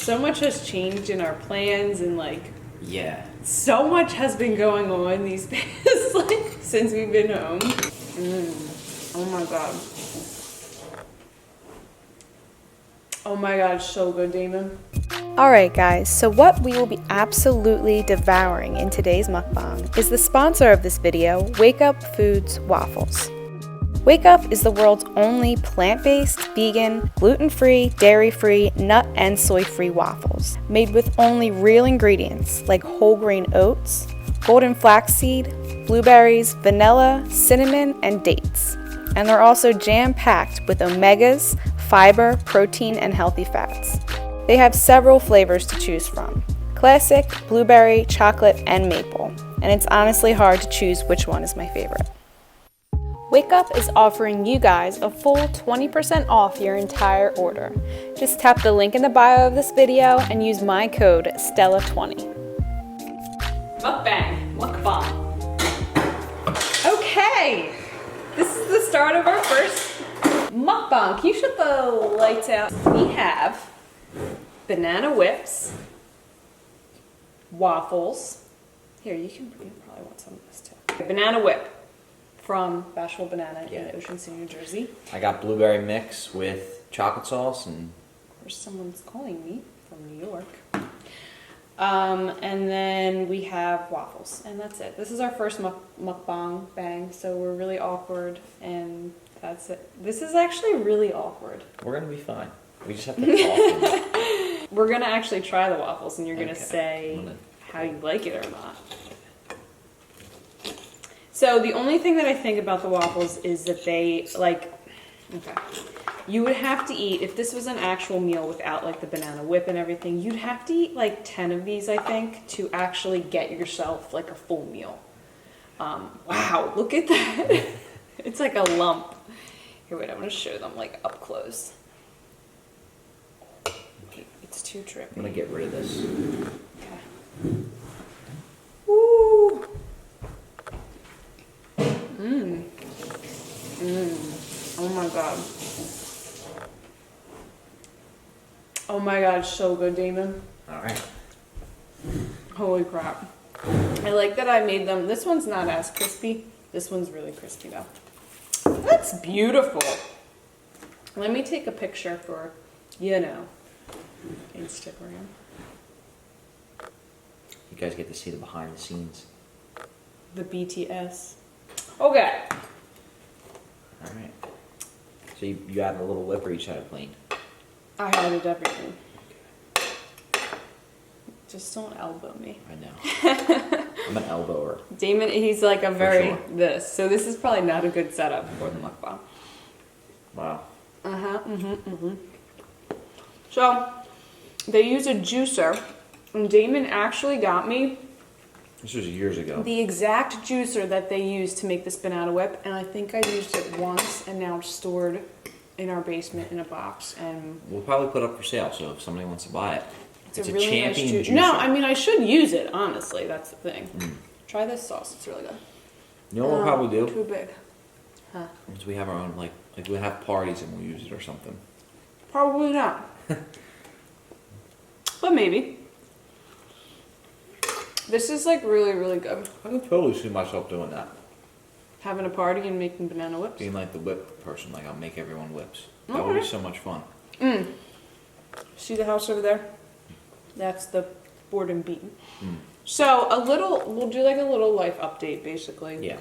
So much has changed in our plans and like Yeah. so much has been going on these past like since we've been home. Oh my god. Oh my god, so good, Damon. Alright guys, so what we will be absolutely devouring in today's mukbang is the sponsor of this video, Wake Up Foods Waffles. Wake Up is the world's only plant-based, vegan, gluten-free, dairy-free, nut and soy-free waffles, made with only real ingredients like whole grain oats, golden flaxseed, blueberries, vanilla, cinnamon, and dates. And they're also jam-packed with omegas, fiber, protein, and healthy fats. They have several flavors to choose from: classic, blueberry, chocolate, and maple. And it's honestly hard to choose which one is my favorite. Wake Up is offering you guys a full 20% off your entire order. Just tap the link in the bio of this video and use my code STELLA20. Mukbang. Okay, this is the start of our first mukbang. Can you shut the lights out? We have banana whips, waffles. Here, you probably want some of this too. Banana whip from Bashful Banana in Ocean City, New Jersey. I got blueberry mix with chocolate sauce and... Of course, someone's calling me from New York. And then we have waffles, and that's it. This is our first mukbang bang, so we're really awkward, and that's it. This is actually really awkward. We're gonna be fine. We just have to talk. We're gonna actually try the waffles, and you're gonna say how you like it or not. So the only thing that I think about the waffles is that they you would have to eat, if this was an actual meal without like the banana whip and everything, you'd have to eat like 10 of these, I think, to actually get yourself like a full meal. Wow, look at that. It's like a lump. Here, wait, I'm gonna show them like up close. It's too trippy. I'm gonna get rid of this. Okay. Woo. Oh my god. Oh my god, so good, Damon. Alright. Holy crap. I like that I made them. This one's not as crispy. This one's really crispy though. That's beautiful. Let me take a picture for, Instagram. You guys get to see the behind the scenes. The BTS. Okay. Alright. So you add a little whip or each side of plane? I added everything. Just don't elbow me. I know. I'm an elbower. Damon, he's like a very sure. this. So this is probably not a good setup for the mukbang. Wow. So they use a juicer, and Damon actually got me This was years ago. the exact juicer that they use to make this banana whip, and I think I used it once, and now it's stored in our basement in a box. And We'll probably put it up for sale, so if somebody wants to buy it. It's a really champion nice juicer. No, I mean I should use it, honestly. That's the thing. Try this sauce; it's really good. You know what we'll probably do? Too big. Huh? Is we have our own, like we have parties and we'll use it or something. Probably not. But maybe. This is like really, really good. I can totally see myself doing that. Having a party and making banana whips. Being like the whip person, like I'll make everyone whips. That Okay. would be so much fun. See the house over there? That's the board and bean. So we'll do like a little life update basically. Yeah.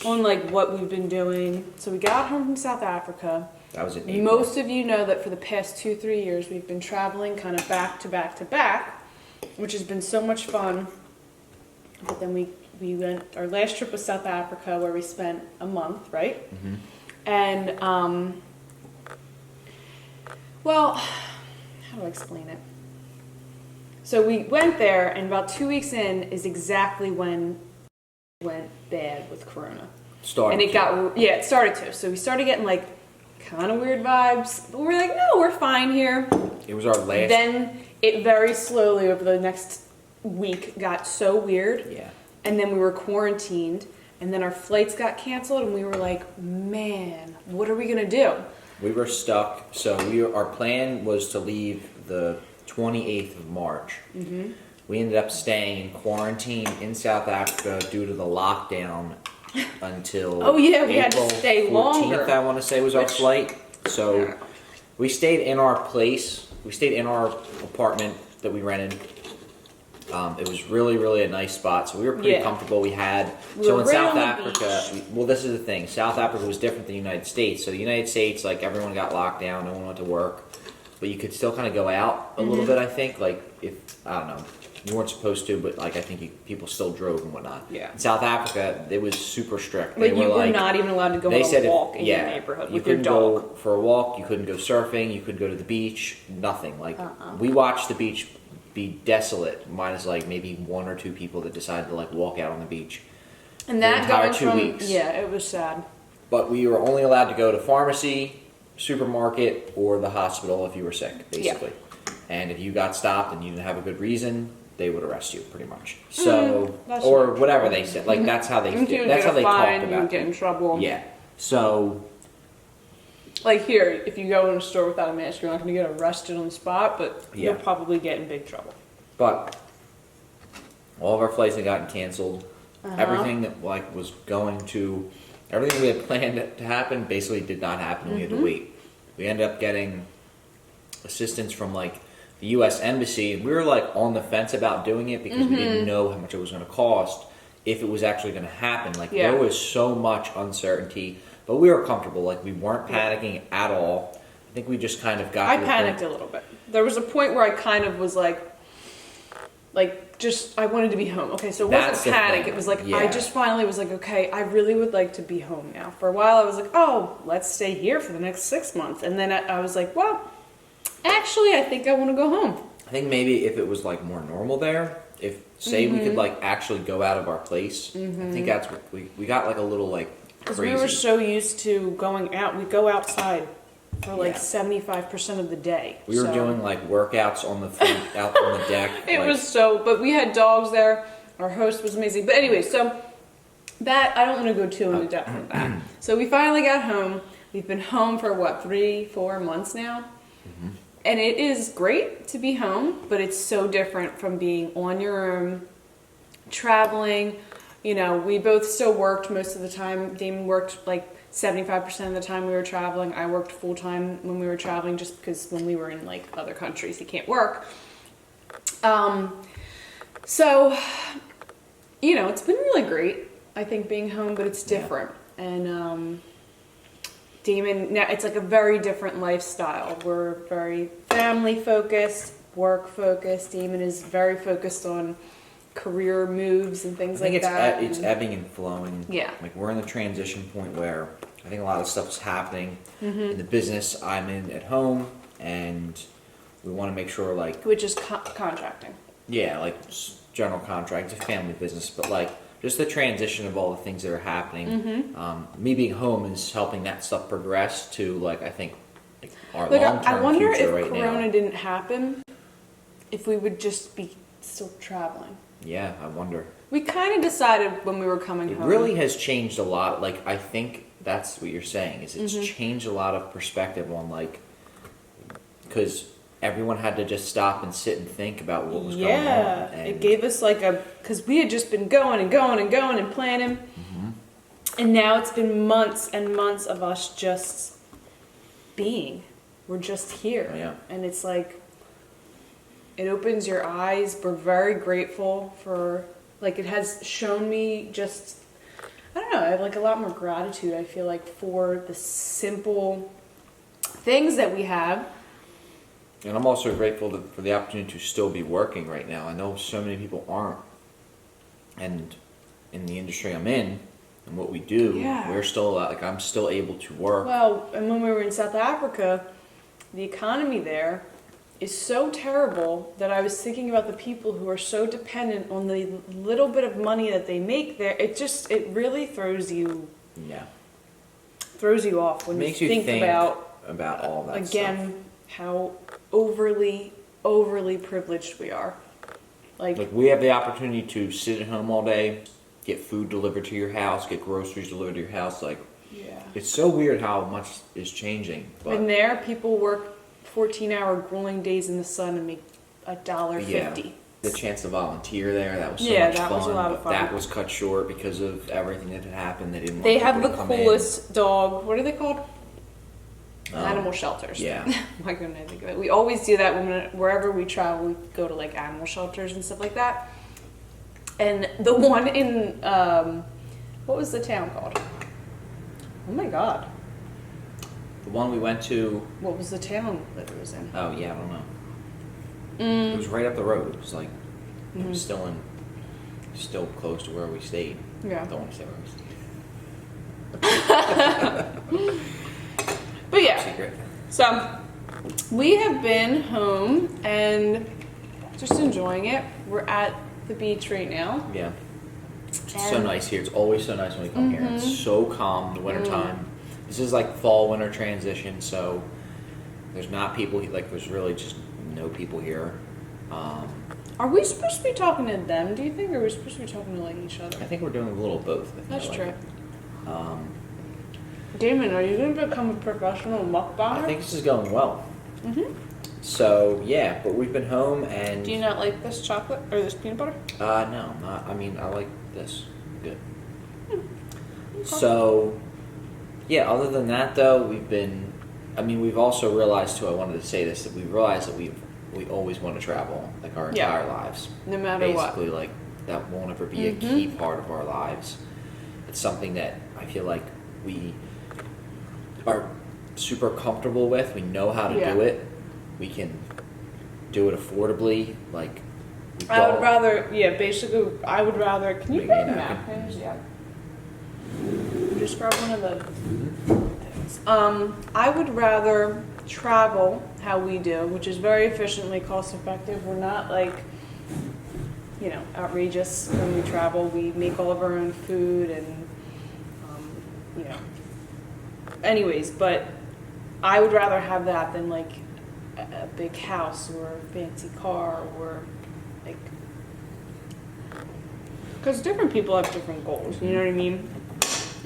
On like what we've been doing. So we got home from South Africa. That was in April. Most of you know that for the past 2-3 years we've been traveling kind of back to back to back, which has been so much fun. But then we went, our last trip was South Africa where we spent a month, right? And well, how do I explain it? So we went there, and about 2 weeks in is exactly when it went bad with Corona. Started. And it started to. So we started getting like kind of weird vibes, but we're like, no, we're fine here. It was our last. Then it very slowly over the next week got so weird. Yeah. And then we were quarantined, and then our flights got canceled, and we were like, man, what are we gonna do? We were stuck. So our plan was to leave the 28th of March. Mm-hmm. We ended up staying in quarantine in South Africa due to the lockdown until Oh, yeah, we had to April stay 14th, longer. I want to say was our Which- flight. So Yeah. we stayed in our place. We stayed in our apartment that we rented. It was really, really a nice spot. So we were pretty Yeah. comfortable. We had We so were in right South on the Africa. beach. Well, this is the thing. South Africa was different than the United States. So the United States, like everyone got locked down, no one went to work, but you could still kind of go out a little bit. I think, like if I don't know, you weren't supposed to, but like I think people still drove and whatnot. Yeah. In South Africa, it was super strict. Like They you were like, not even allowed to go they on said a walk in yeah, your neighborhood you with your couldn't dog. go for a walk. You couldn't go surfing. You couldn't go to the beach. Nothing. Like Uh-uh. we watched the beach be desolate, minus like maybe one or two people that decided to like walk out on the beach. And the that entire going 2 from weeks. yeah, it was sad. But we were only allowed to go to pharmacy, supermarket, or the hospital if you were sick, basically. And if you got stopped and you didn't have a good reason, they would arrest you, pretty much. So, that's or not whatever they said. Like that's how they. You would That's get how a they fine, talked you would about. get in trouble. Yeah. So Like here, if you go in a store without a mask, you're not going to get arrested on the spot, but Yeah. you'll probably get in big trouble. But all of our flights had gotten canceled. Uh-huh. Everything that like was going to, everything we had planned to happen basically did not happen. We had Mm-hmm. to wait. We ended up getting assistance from like the U.S. Embassy, and we were like on the fence about doing it because we didn't Mm-hmm. know how much it was going to cost, if it was actually going to happen. Like Yeah. there was so much uncertainty, but we were comfortable. Like we weren't panicking at all. I think we just kind of got. I to the panicked point- a little bit. There was a point where I kind of was like just I wanted to be home. Okay, so it That's wasn't the panic. thing. It was like Yeah. I just finally was like, okay, I really would like to be home now. For a while, I was like, oh, let's stay here for the next 6 months, and then I was like, well, actually, I think I want to go home. I think maybe if it was like more normal there, if say we Mm-hmm. could like actually go out of our place, I think that's what we got like a little like Because crazy. we were so used to going out. We go outside for like Yeah. 75% of the day. We were so- doing like workouts on the front, out on the deck. It like, was so, but we had dogs there. Our host was amazing. But anyway, so that, I don't want to go too into depth with that. So we finally got home. We've been home for what, 3-4 months now? Mm-hmm. And it is great to be home, but it's so different from being on your own, traveling. You know, we both still worked most of the time. Damon worked like 75% of the time we were traveling. I worked full time when we were traveling just because when we were in like other countries, he can't work. So, you know, it's been really great, I think, being home, but it's different. And Damon, now it's like a very different lifestyle. We're very family focused, work focused. Damon is very focused on career moves and things I think like it's that. it's ebbing and flowing. Yeah. Like we're in the transition point where I think a lot of stuff is happening Mm-hmm. in the business I'm in at home, and we want to make sure like Which is contracting. yeah, like general contract, it's a family business, but like just the transition of all the things that are happening. Mm-hmm. Me being home is helping that stuff progress to like I think like our Like, long I term wonder future if right Corona now. didn't happen, if we would just be still traveling. Yeah, I wonder. We kind of decided when we were coming It home. really has changed a lot. Like I think that's what you're saying is it's Mm-hmm. changed a lot of perspective on like because everyone had to just stop and sit and think about what was going on. Yeah, And it gave us like because we had just been going and going and going and planning, Mm-hmm. and now it's been months and months of us just being. We're just here, Yeah. and it's like it opens your eyes. We're very grateful for like it has shown me just I don't know. I have like a lot more gratitude. I feel like for the simple things that we have. And I'm also grateful for the opportunity to still be working right now. I know so many people aren't. And in the industry I'm in and what we do, Yeah. we're still like I'm still able to work. Well, and when we were in South Africa, the economy there is so terrible that I was thinking about the people who are so dependent on the little bit of money that they make there. It really throws you Yeah. off when Makes you think about all that again stuff. how overly privileged we are. Like we have the opportunity to sit at home all day, get food delivered to your house, get groceries delivered to your house. Like Yeah. it's so weird how much is changing. But And there, people work 14-hour grueling days in the sun and make $1.50. The chance to volunteer there, that was so Yeah, much that fun. was a lot of but fun. That was cut short because of everything that had happened. They didn't want They have people the to come in. coolest dog. What are they called? Animal Um, shelters. yeah. Why couldn't I think of it? We always do that wherever we travel. We go to like animal shelters and stuff like that. And the one in what was the town called? Oh my god! The one we went to, What was the town that it was in? oh yeah, I don't know. It was right up the road. It was like, it was still close to where we stayed. Yeah. Don't want to say where we stayed. But yeah, Secret. so we have been home and just enjoying it. We're at the beach right now. Yeah. It's so And- nice here. It's always so nice when we come here. It's so calm in the wintertime. This is like fall winter transition, so there's not people, like there's really just no people here. Are we supposed to be talking to them, do you think, or are we supposed to be talking to like each other? I think we're doing a little of both. I think That's I like true. it. Damon, are you going to become a professional mukbanger? I think this is going well. So yeah, but we've been home and Do you not like this chocolate or this peanut butter? no, not. I mean, I like this. Good. So yeah, other than that though, we've been. I mean, we've also realized too. I wanted to say this that we realized that we always want to travel like our Yeah. entire lives. No matter what. Basically, like that won't ever be a key part of our lives. It's something that I feel like we are super comfortable with. We know how to Yeah. do it. We can do it affordably. Like we I would don't- rather, can you Maybe grab a napkins? Yeah. Just grab one of the things. I would rather travel how we do, which is very efficiently cost effective. We're not like, outrageous when we travel. We make all of our own food and, anyways, but I would rather have that than like a big house or a fancy car or like, because different people have different goals, you know what I mean?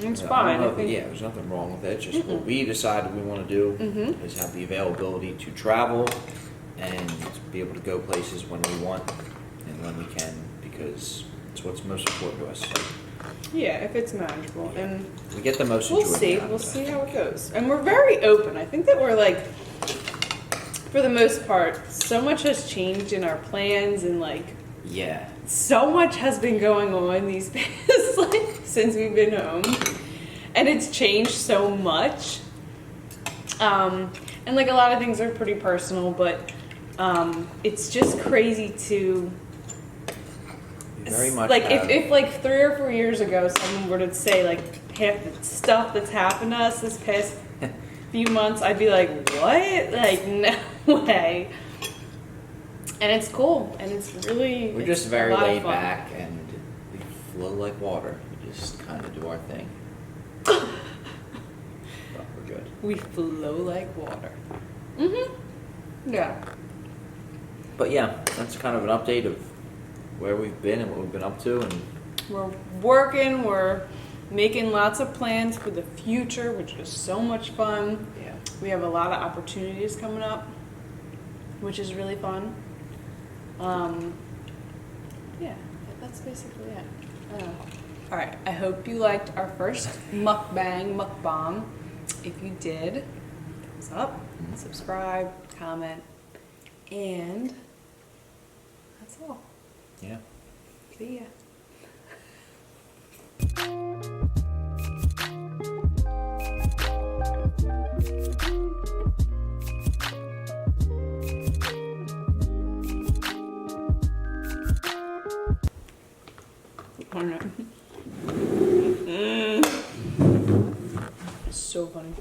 And it's I don't fine. know I if- think, yeah, there's nothing wrong with it. It's just what we decided we want to do is have the availability to travel and be able to go places when we want and when we can because it's what's most important to us. yeah, if it's manageable. And We get the most we'll enjoyment see. out of We'll it. see how it goes. And we're very open. I think that we're like, for the most part, so much has changed in our plans and like, Yeah. so much has been going on these past, like, since we've been home. And it's changed so much. And like a lot of things are pretty personal, but it's just crazy to We very much like have, if like 3 or 4 years ago someone were to say like half the stuff that's happened to us this past few months, I'd be like, what? Like, no way. And it's cool, and it's really we're it's just a very lot of laid fun. back and we flow like water. We just kind of do our thing. But we're good. We flow like water. Yeah. But yeah, that's kind of an update of where we've been and what we've been up to and We're working, we're making lots of plans for the future, which is so much fun. yeah. We have a lot of opportunities coming up, which is really fun. Yeah, that's basically it. All right, I hope you liked our first mukbang. If you did, thumbs up, subscribe, comment, and that's all. Yeah. See ya. So funny.